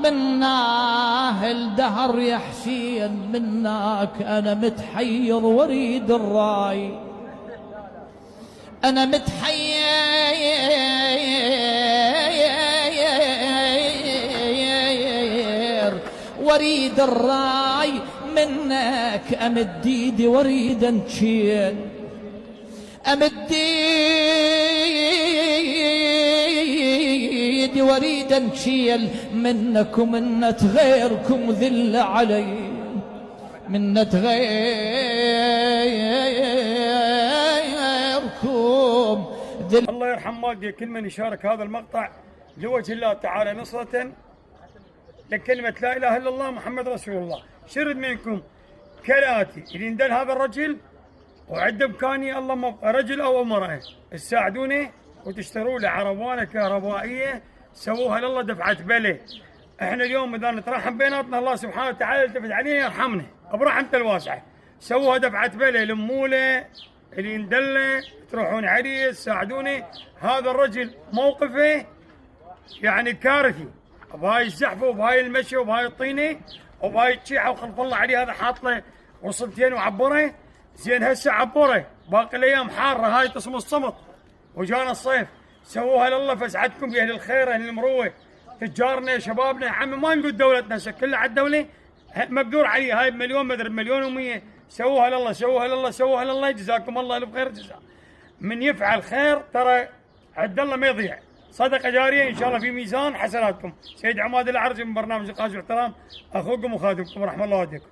مناه الدهر يا حسين، منك أنا متحير واريد الراي، أنا متحير واريد الراي، منك أمد ايدي واريد انشيل، أمد ايدي واريد انشيل منك ومنة غيركم ذل علي، منة غيركم ذل. الله يرحم والدي كل من يشارك هذا المقطع لوجه الله تعالى نصرة لكلمة لا إله إلا الله محمد رسول الله. شرد منكم كالآتي: اللي يندل هذا الرجل وعد بكاني اللهم رجل أو امرأة تساعدونه وتشتروا له عربانة كهربائية سووها لله دفعة بله. احنا اليوم اذا نترحم بيناتنا الله سبحانه وتعالى يلتفت علينا يرحمنا برحمته الواسعة. سووها دفعة بله لموله اللي يندله تروحون عليه تساعدونه. هذا الرجل موقفه يعني كارثي بهاي الزحفه وبهاي المشي وبهاي الطينه وبهاي الشيعه وخلف الله عليه. هذا حاط له وصلتين وعبره زين. هسه عبره باقي الايام حاره هاي تصم الصمت وجانا الصيف. سووها لله فسعدكم باهل الخير اهل المروه تجارنا شبابنا. يا عمي ما نقول دولتنا هسه كلها على الدوله مقدور عليه. هاي بمليون مدري بمليون و100. سووها لله سووها لله سووها لله. جزاكم الله الف خير جزاء. من يفعل خير ترى عد الله ما يضيع. صدقه جاريه ان شاء الله في ميزان حسناتكم. سيد عماد العرجي من برنامج القاز واحترام، اخوكم وخادمكم، رحم الله والديكم.